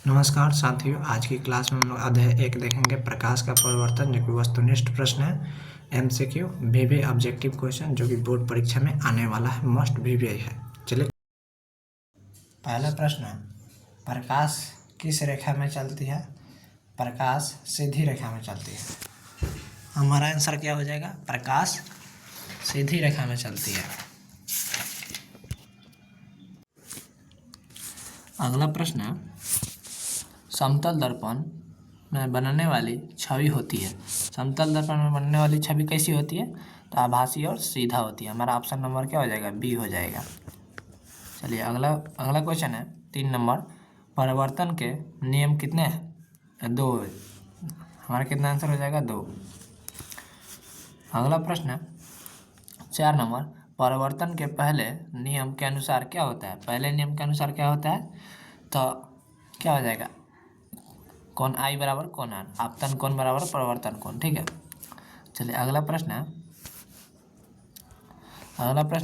नमस्कार साथियों, आज की क्लास में हम लोग अध्याय 1 देखेंगे प्रकाश का परिवर्तन, जो कि वस्तुनिष्ठ प्रश्न है। एमसीक्यू वीवी ऑब्जेक्टिव क्वेश्चन, जो कि बोर्ड परीक्षा में आने वाला है, मस्ट वीवी है। चलिए, पहला प्रश्न है, प्रकाश किस रेखा में चलती है? प्रकाश सीधी रेखा में चलती है। हमारा आंसर क्या हो जाएगा? प्रकाश सीधी रेखा में चलती है। अगला प्रश्न है, समतल दर्पण में बनने वाली छवि होती है। समतल दर्पण में बनने वाली छवि कैसी होती है? तो आभासी और सीधा होती है। हमारा ऑप्शन नंबर क्या हो जाएगा? बी हो जाएगा। चलिए, अगला क्वेश्चन है 3 नंबर, परिवर्तन के नियम कितने हैं? 2। हमारा कितना आंसर हो जाएगा? 2। अगला प्रश्न है 4 नंबर, परिवर्तन के पहले नियम के अनुसार क्या होता है? पहले नियम के अनुसार क्या होता है? तो क्या हो जाएगा? कोण आई बराबर कोण आर, आपतन कोण बराबर परिवर्तन कोण। ठीक है। चलिए, अगला प्रश्न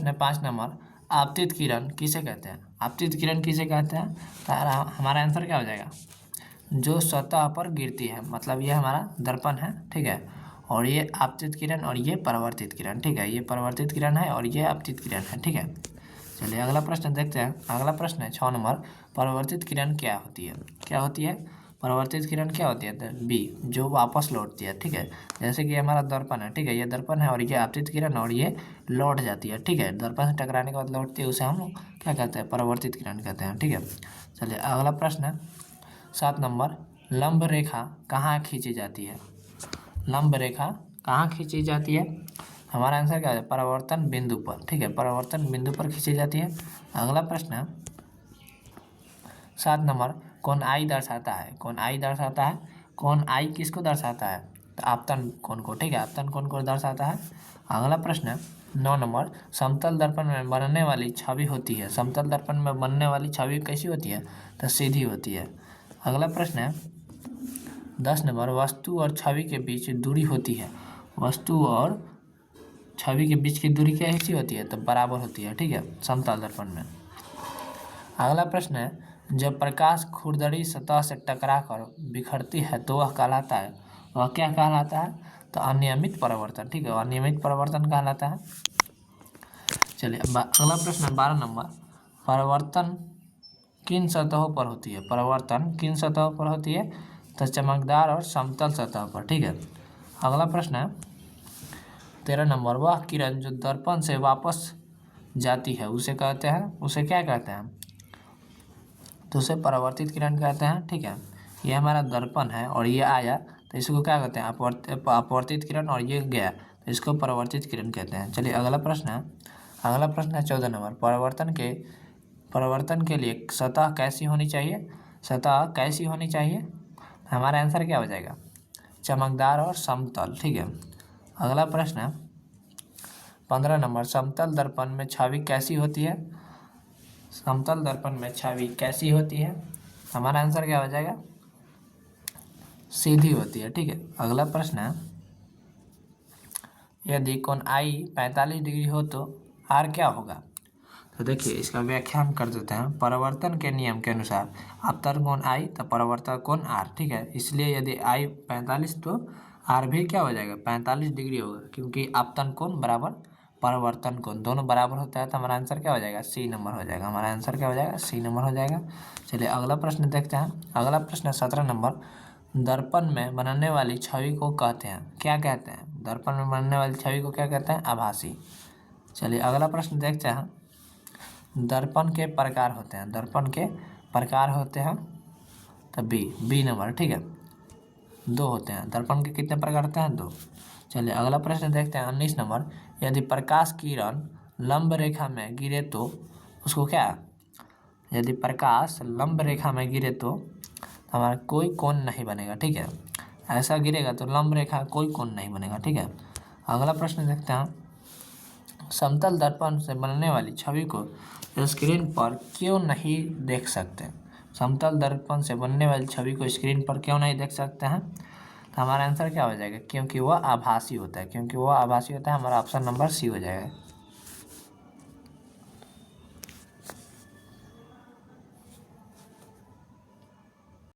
है 5 नंबर, आपतित किरण किसे कहते हैं? आपतित किरण किसे कहते हैं? तो हमारा आंसर क्या हो जाएगा? जो सतह पर गिरती है, मतलब ये हमारा दर्पण है। ठीक है। और ये आपतित किरण और ये परावर्तित किरण। ठीक है, ये परावर्तित किरण है और ये आपतित किरण है। ठीक है। चलिए, अगला प्रश्न देखते हैं। अगला प्रश्न है 6 नंबर, परावर्तित किरण क्या होती है? क्या होती है? परावर्तित किरण क्या होती है? तो बी, जो वापस लौटती है। ठीक है। जैसे कि हमारा दर्पण है। ठीक है, ये दर्पण है और ये आपतित किरण और ये लौट जाती है। ठीक है, दर्पण से टकराने के बाद लौटती है, उसे हम क्या कहते हैं? परावर्तित किरण कहते हैं। ठीक है। चलिए, अगला प्रश्न है 7 नंबर, लंब रेखा कहाँ खींची जाती है? लंब रेखा कहाँ खींची जाती है? हमारा आंसर क्या है? परावर्तन बिंदु पर। ठीक है, परावर्तन बिंदु पर खींची जाती है। अगला प्रश्न है 7 नंबर, कोण आई दर्शाता है? कोण आई दर्शाता है। कोण आई किसको दर्शाता है? तो आपतन कोण को। ठीक है, आपतन कोण को दर्शाता है। अगला प्रश्न है 9 नंबर, समतल दर्पण में बनने वाली छवि होती है। समतल दर्पण में बनने वाली छवि कैसी होती है? तो सीधी होती है। अगला प्रश्न है 10 नंबर, वस्तु और छवि के बीच दूरी होती है। वस्तु और छवि के बीच की दूरी कैसी होती है? तो बराबर होती है। ठीक है, समतल दर्पण में। अगला प्रश्न है, जब प्रकाश खुरदरी सतह से टकराकर बिखरती है तो वह कहलाता है? वह क्या कहलाता है? तो अनियमित परावर्तन। ठीक है, अनियमित परावर्तन कहलाता है। चलिए, अगला प्रश्न है 12 नंबर, परावर्तन किन सतहों पर होती है? परावर्तन किन सतहों पर होती है? तो चमकदार और समतल सतह पर। ठीक है। अगला प्रश्न है 13 नंबर, वह किरण जो दर्पण से वापस जाती है उसे कहते हैं, उसे क्या कहते हैं? तो उसे परावर्तित किरण कहते हैं। ठीक है, ये हमारा दर्पण है और ये आया तो इसको क्या कहते हैं? अपवर्तित किरण, और ये गया तो इसको परावर्तित किरण कहते हैं। चलिए, अगला प्रश्न है 14 नंबर, परिवर्तन के लिए सतह कैसी होनी चाहिए? सतह कैसी होनी चाहिए? हमारा आंसर क्या हो जाएगा? चमकदार और समतल। ठीक है। अगला प्रश्न है 15 नंबर, समतल दर्पण में छवि कैसी होती है? समतल दर्पण में छवि कैसी होती है? हमारा आंसर क्या हो जाएगा? सीधी होती है। ठीक है। अगला प्रश्न है, यदि कोण आई 45 डिग्री हो तो आर क्या होगा? तो देखिए, इसका व्याख्या हम कर देते हैं। परावर्तन के नियम के अनुसार आपतन कोण आई तो परावर्तन कोण आर। ठीक है, इसलिए यदि आई 45 तो आर भी क्या हो जाएगा? 45 डिग्री होगा, क्योंकि आपतन कोण बराबर परावर्तन कोण दोनों बराबर होता है। तो हमारा आंसर क्या हो जाएगा? सी नंबर हो जाएगा। हमारा आंसर क्या हो जाएगा? सी नंबर हो जाएगा। चलिए, अगला प्रश्न देखते हैं। अगला प्रश्न 17 नंबर, दर्पण में बनने वाली छवि को कहते हैं, क्या कहते हैं? दर्पण में बनने वाली छवि को क्या कहते हैं? आभासी। चलिए, अगला प्रश्न देखते हैं। दर्पण के प्रकार होते हैं। दर्पण के प्रकार होते हैं तो बी नंबर। ठीक है, 2 होते हैं। दर्पण के कितने प्रकार होते हैं? 2। चलिए, अगला प्रश्न देखते हैं 19 नंबर, यदि प्रकाश किरण लंब रेखा में गिरे तो उसको क्या? यदि प्रकाश लंब रेखा में गिरे तो हमारा कोई कोण नहीं बनेगा। ठीक है, ऐसा गिरेगा तो लंब रेखा कोई कोण नहीं बनेगा। ठीक है। अगला प्रश्न देखते हैं, समतल दर्पण से बनने वाली छवि को स्क्रीन पर क्यों नहीं देख सकते? समतल दर्पण से बनने वाली छवि को स्क्रीन पर क्यों नहीं देख सकते हैं? तो हमारा आंसर क्या हो जाएगा? क्योंकि वह आभासी होता है। क्योंकि वह आभासी होता है। हमारा ऑप्शन नंबर सी हो जाएगा।